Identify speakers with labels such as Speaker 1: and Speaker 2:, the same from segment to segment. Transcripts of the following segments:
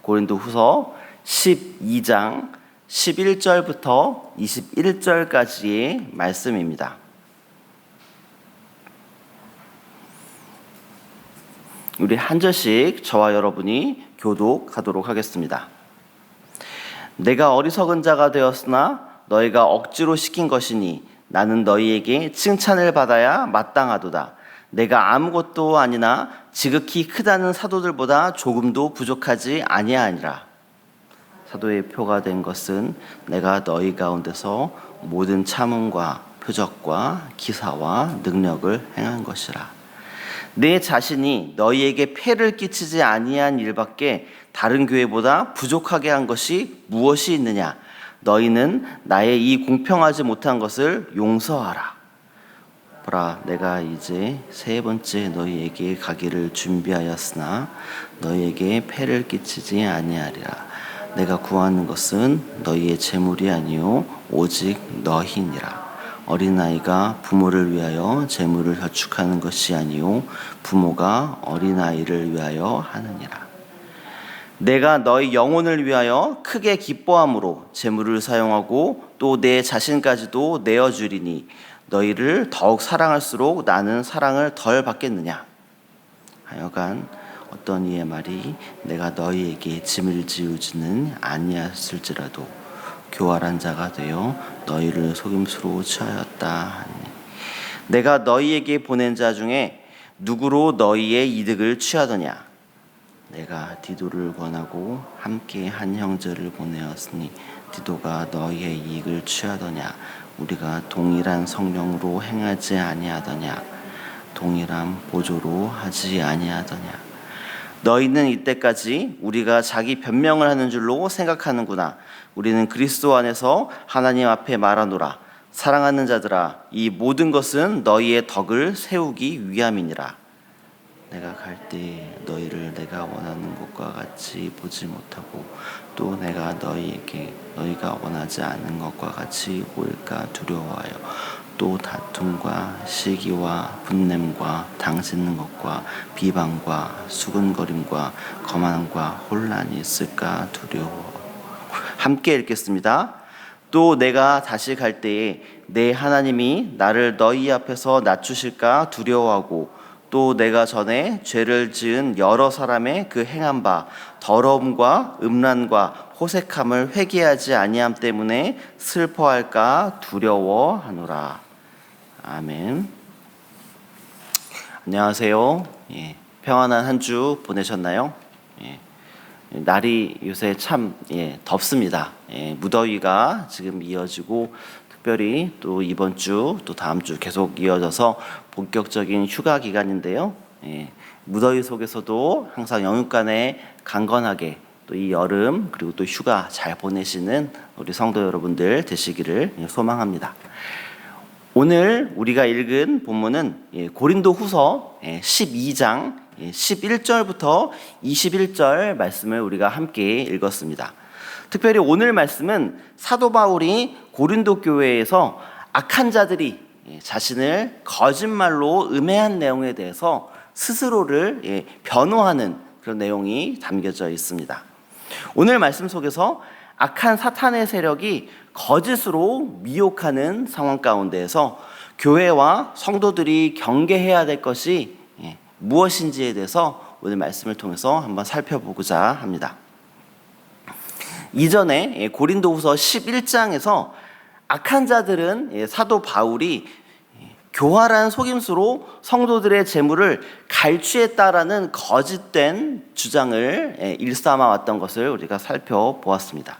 Speaker 1: 고린도후서 12장 11절부터 21절까지의 말씀입니다. 우리 한 절씩 저와 여러분이 교독하도록 하겠습니다. 내가 어리석은 자가 되었으나 너희가 억지로 시킨 것이니 나는 너희에게 칭찬을 받아야 마땅하도다. 내가 아무것도 아니나 지극히 크다는 사도들보다 조금도 부족하지 아니하니라. 사도의 표가 된 것은 내가 너희 가운데서 모든 참음과 표적과 기사와 능력을 행한 것이라. 내 자신이 너희에게 폐를 끼치지 아니한 일밖에 다른 교회보다 부족하게 한 것이 무엇이 있느냐? 너희는 나의 이 공평하지 못한 것을 용서하라. 보라, 내가 이제 세 번째 너희에게 가기를 준비하였으나 너희에게 폐를 끼치지 아니하리라. 내가 구하는 것은 너희의 재물이 아니요 오직 너희니라. 어린아이가 부모를 위하여 재물을 저축하는 것이 아니요 부모가 어린아이를 위하여 하느니라. 내가 너희 영혼을 위하여 크게 기뻐함으로 재물을 사용하고 또 내 자신까지도 내어주리니 너희를 더욱 사랑할수록 나는 사랑을 덜 받겠느냐. 하여간 어떤 이의 말이 내가 너희에게 짐을 지우지는 아니하였을지라도 교활한 자가 되어 너희를 속임수로 취하였다 하니 내가 너희에게 보낸 자 중에 누구로 너희의 이득을 취하더냐. 내가 디도를 권하고 함께 한 형제를 보내었으니 디도가 너희의 이익을 취하더냐. 우리가 동일한 성령으로 행하지 아니하더냐. 동일한 보조로 하지 아니하더냐. 너희는 이때까지 우리가 자기 변명을 하는 줄로 생각하는구나. 우리는 그리스도 안에서 하나님 앞에 말하노라. 사랑하는 자들아, 이 모든 것은 너희의 덕을 세우기 위함이니라. 내가 갈 때 너희를 내가 원하는 것과 같이 보지 못하고 또 내가 너희에게 너희가 원하지 않는 것과 같이 보일까 두려워하여 또 다툼과 시기와 분냄과 당짓는 것과 비방과 수근거림과 거만함과 혼란이 있을까 두려워. 함께 읽겠습니다. 또 내가 다시 갈 때에 내 하나님이 나를 너희 앞에서 낮추실까 두려워하고 또 내가 전에 죄를 지은 여러 사람의 그 행한 바 더러움과 음란과 호색함을 회개하지 아니함 때문에 슬퍼할까 두려워하노라. 아멘. 안녕하세요. 평안한 한 주 보내셨나요? 날이 요새 참 덥습니다. 무더위가 지금 이어지고 특별히 또 이번 주 또 다음 주 계속 이어져서 본격적인 휴가 기간인데요. 무더위 속에서도 항상 영육간에 강건하게 또 이 여름 그리고 또 휴가 잘 보내시는 우리 성도 여러분들 되시기를 소망합니다. 오늘 우리가 읽은 본문은 고린도후서 12장 11절부터 21절 말씀을 우리가 함께 읽었습니다. 특별히 오늘 말씀은 사도 바울이 고린도 교회에서 악한 자들이 자신을 거짓말로 음해한 내용에 대해서 스스로를 변호하는 그런 내용이 담겨져 있습니다. 오늘 말씀 속에서 악한 사탄의 세력이 거짓으로 미혹하는 상황 가운데에서 교회와 성도들이 경계해야 될 것이 무엇인지에 대해서 오늘 말씀을 통해서 한번 살펴보고자 합니다. 이전에 고린도후서 11장에서 악한 자들은 사도 바울이 교활한 속임수로 성도들의 재물을 갈취했다라는 거짓된 주장을 일삼아 왔던 것을 우리가 살펴보았습니다.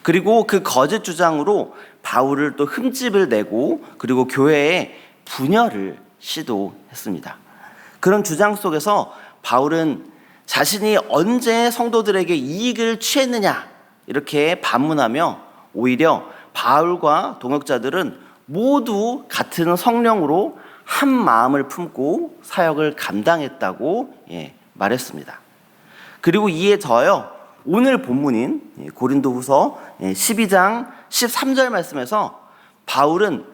Speaker 1: 그리고 그 거짓 주장으로 바울을 또 흠집을 내고 그리고 교회의 분열을 시도했습니다. 그런 주장 속에서 바울은 자신이 언제 성도들에게 이익을 취했느냐 이렇게 반문하며 오히려 바울과 동역자들은 모두 같은 성령으로 한 마음을 품고 사역을 감당했다고 말했습니다. 그리고 이에 더하여 오늘 본문인 고린도후서 12장 13절 말씀에서 바울은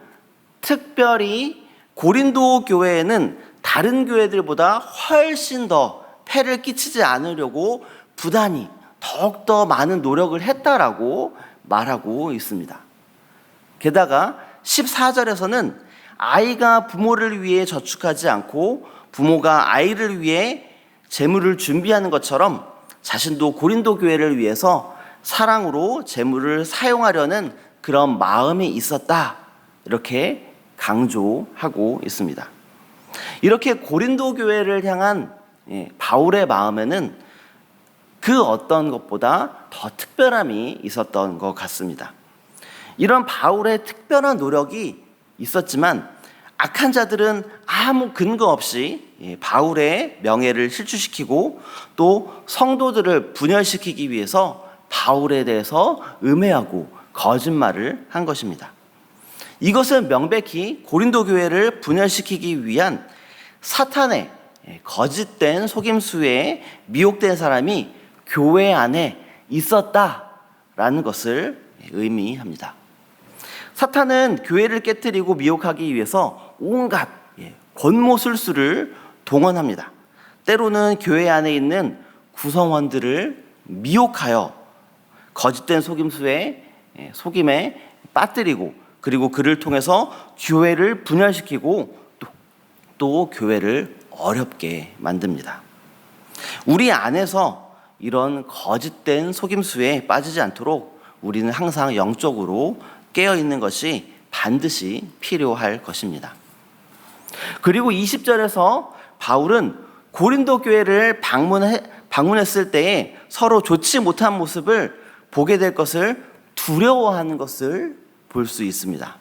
Speaker 1: 특별히 고린도 교회에는 다른 교회들보다 훨씬 더 폐를 끼치지 않으려고 부단히 더욱더 많은 노력을 했다라고 말하고 있습니다. 게다가 14절에서는 아이가 부모를 위해 저축하지 않고 부모가 아이를 위해 재물을 준비하는 것처럼 자신도 고린도 교회를 위해서 사랑으로 재물을 사용하려는 그런 마음이 있었다, 이렇게 강조하고 있습니다. 이렇게 고린도 교회를 향한 바울의 마음에는 그 어떤 것보다 더 특별함이 있었던 것 같습니다. 이런 바울의 특별한 노력이 있었지만 악한 자들은 아무 근거 없이 바울의 명예를 실추시키고 또 성도들을 분열시키기 위해서 바울에 대해서 음해하고 거짓말을 한 것입니다. 이것은 명백히 고린도 교회를 분열시키기 위한 사탄의 거짓된 속임수에 미혹된 사람이 교회 안에 있었다라는 것을 의미합니다. 사탄은 교회를 깨뜨리고 미혹하기 위해서 온갖 권모술수를 동원합니다. 때로는 교회 안에 있는 구성원들을 미혹하여 거짓된 속임에 빠뜨리고, 그리고 그를 통해서 교회를 분열시키고 또 교회를 어렵게 만듭니다. 우리 안에서 이런 거짓된 속임수에 빠지지 않도록 우리는 항상 영적으로 깨어있는 것이 반드시 필요할 것입니다. 그리고 20절에서 바울은 고린도 교회를 방문했을 때에 서로 좋지 못한 모습을 보게 될 것을 두려워하는 것을 볼 수 있습니다.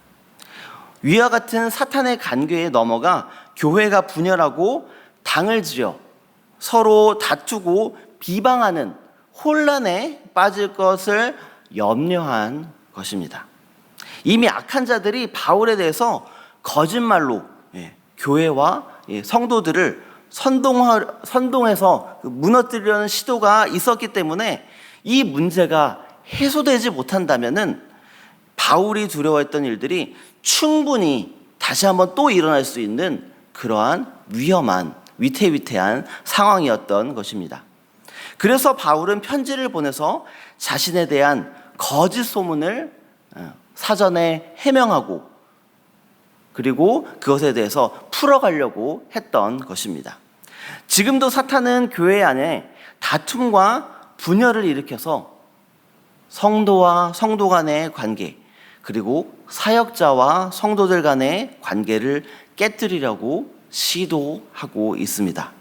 Speaker 1: 위와 같은 사탄의 간궤에 넘어가 교회가 분열하고 당을 지려 서로 다투고 비방하는 혼란에 빠질 것을 염려한 것입니다. 이미 악한 자들이 바울에 대해서 거짓말로 교회와 성도들을 선동해서 무너뜨리려는 시도가 있었기 때문에 이 문제가 해소되지 못한다면은 바울이 두려워했던 일들이 충분히 다시 한번 또 일어날 수 있는 그러한 위험한 위태위태한 상황이었던 것입니다. 그래서 바울은 편지를 보내서 자신에 대한 거짓 소문을 사전에 해명하고 그리고 그것에 대해서 풀어가려고 했던 것입니다. 지금도 사탄은 교회 안에 다툼과 분열을 일으켜서 성도와 성도 간의 관계, 그리고 사역자와 성도들 간의 관계를 깨뜨리려고 시도하고 있습니다.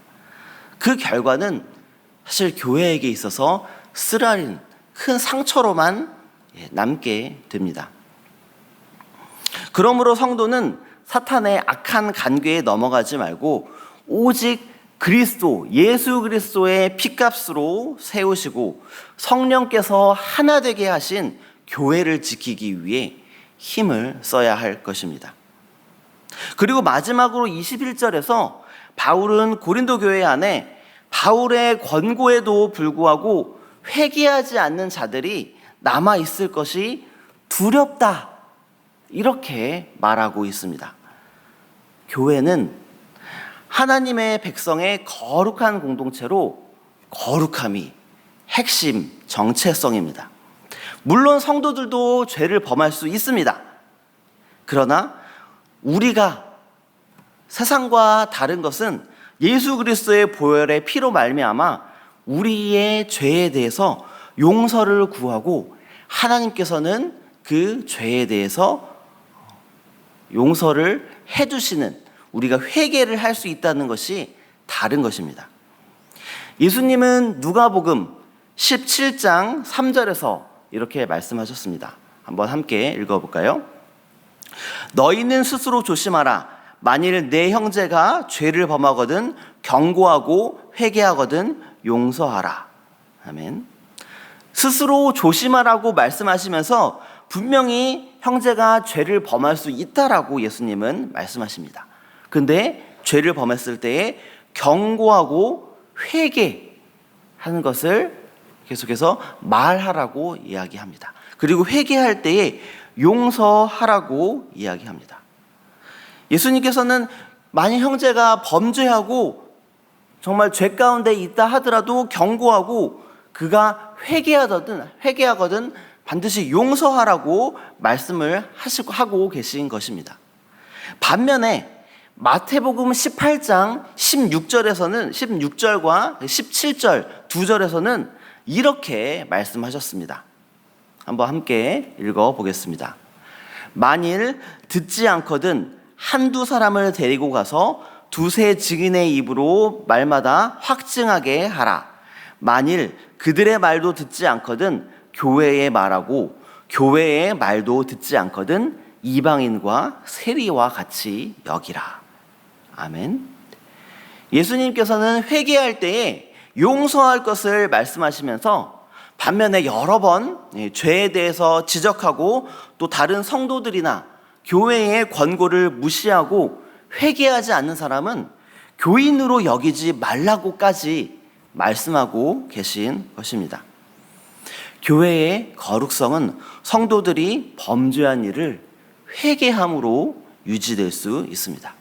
Speaker 1: 그 결과는 사실 교회에게 있어서 쓰라린 큰 상처로만 남게 됩니다. 그러므로 성도는 사탄의 악한 간궤에 넘어가지 말고 오직 예수 그리스도의 피값으로 세우시고 성령께서 하나 되게 하신 교회를 지키기 위해 힘을 써야 할 것입니다. 그리고 마지막으로 21절에서 바울은 고린도 교회 안에 바울의 권고에도 불구하고 회개하지 않는 자들이 남아있을 것이 두렵다, 이렇게 말하고 있습니다. 교회는 하나님의 백성의 거룩한 공동체로 거룩함이 핵심 정체성입니다. 물론 성도들도 죄를 범할 수 있습니다. 그러나 우리가 세상과 다른 것은 예수 그리스도의 보혈의 피로 말미암아 우리의 죄에 대해서 용서를 구하고 하나님께서는 그 죄에 대해서 용서를 해주시는, 우리가 회개를 할 수 있다는 것이 다른 것입니다. 예수님은 누가복음 17장 3절에서 이렇게 말씀하셨습니다. 한번 함께 읽어볼까요? 너희는 스스로 조심하라. 만일 내 형제가 죄를 범하거든 경고하고 회개하거든 용서하라. 아멘. 스스로 조심하라고 말씀하시면서 분명히 형제가 죄를 범할 수 있다라고 예수님은 말씀하십니다. 근데 죄를 범했을 때에 경고하고 회개하는 것을 계속해서 말하라고 이야기합니다. 그리고 회개할 때에 용서하라고 이야기합니다. 예수님께서는 만약 형제가 범죄하고 정말 죄 가운데 있다 하더라도 경고하고 그가 회개하거든 반드시 용서하라고 말씀을 하고 계신 것입니다. 반면에 마태복음 18장 16절과 17절 두 절에서는 이렇게 말씀하셨습니다. 한번 함께 읽어보겠습니다. 만일 듣지 않거든 한두 사람을 데리고 가서 두세 증인의 입으로 말마다 확증하게 하라. 만일 그들의 말도 듣지 않거든 교회에 말하고 교회의 말도 듣지 않거든 이방인과 세리와 같이 여기라. 아멘. 예수님께서는 회개할 때에 용서할 것을 말씀하시면서 반면에 여러 번 죄에 대해서 지적하고 또 다른 성도들이나 교회의 권고를 무시하고 회개하지 않는 사람은 교인으로 여기지 말라고까지 말씀하고 계신 것입니다. 교회의 거룩성은 성도들이 범죄한 일을 회개함으로 유지될 수 있습니다.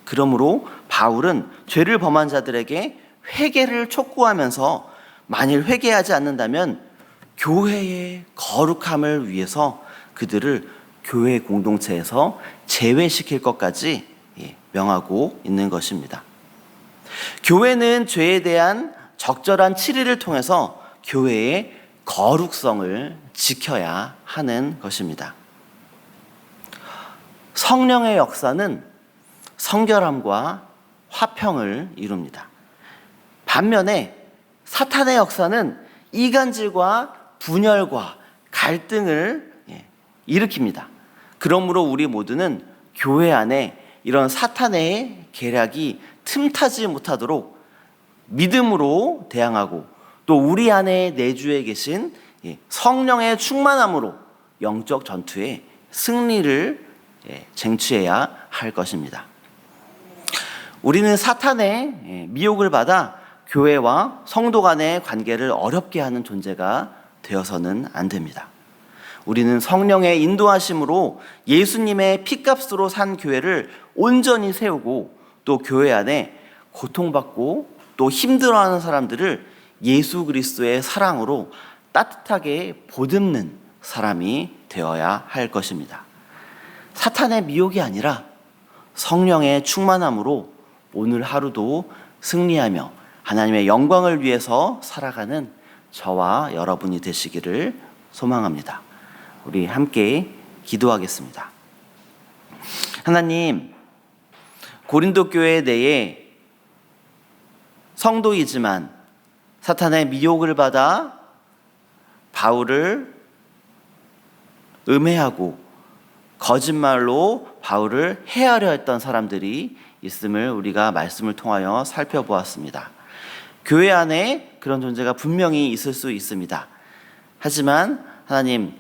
Speaker 1: 그러므로 바울은 죄를 범한 자들에게 회개를 촉구하면서 만일 회개하지 않는다면 교회의 거룩함을 위해서 그들을 교회 공동체에서 제외시킬 것까지 명하고 있는 것입니다. 교회는 죄에 대한 적절한 치리를 통해서 교회의 거룩성을 지켜야 하는 것입니다. 성령의 역사는 성결함과 화평을 이룹니다. 반면에 사탄의 역사는 이간질과 분열과 갈등을 일으킵니다. 그러므로 우리 모두는 교회 안에 이런 사탄의 계략이 틈타지 못하도록 믿음으로 대항하고 또 우리 안에 내주에 계신 성령의 충만함으로 영적 전투에 승리를 쟁취해야 할 것입니다. 우리는 사탄의 미혹을 받아 교회와 성도 간의 관계를 어렵게 하는 존재가 되어서는 안 됩니다. 우리는 성령의 인도하심으로 예수님의 피값으로 산 교회를 온전히 세우고 또 교회 안에 고통받고 또 힘들어하는 사람들을 예수 그리스도의 사랑으로 따뜻하게 보듬는 사람이 되어야 할 것입니다. 사탄의 미혹이 아니라 성령의 충만함으로 오늘 하루도 승리하며 하나님의 영광을 위해서 살아가는 저와 여러분이 되시기를 소망합니다. 우리 함께 기도하겠습니다. 하나님, 고린도 교회 내에 성도이지만 사탄의 미혹을 받아 바울을 음해하고 거짓말로 바울을 해하려 했던 사람들이 있음을 우리가 말씀을 통하여 살펴보았습니다. 교회 안에 그런 존재가 분명히 있을 수 있습니다. 하지만 하나님,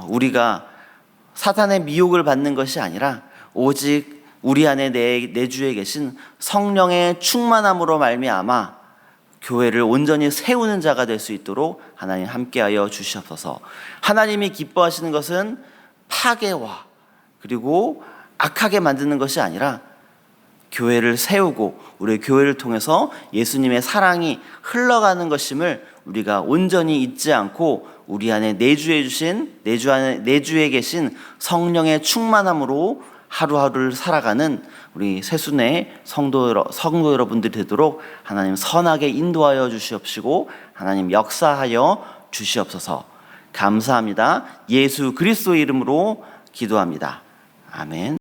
Speaker 1: 우리가 사탄의 미혹을 받는 것이 아니라 오직 우리 안에 내주에 계신 성령의 충만함으로 말미암아 교회를 온전히 세우는 자가 될 수 있도록 하나님 함께하여 주시옵소서. 하나님이 기뻐하시는 것은 파괴와 그리고 악하게 만드는 것이 아니라 교회를 세우고 우리 교회를 통해서 예수님의 사랑이 흘러가는 것임을 우리가 온전히 잊지 않고 우리 안에 내주에 계신 성령의 충만함으로 하루하루를 살아가는 우리 새순의 성도 여러분들이 되도록 하나님 선하게 인도하여 주시옵시고 하나님 역사하여 주시옵소서. 감사합니다. 예수 그리스도의 이름으로 기도합니다. 아멘.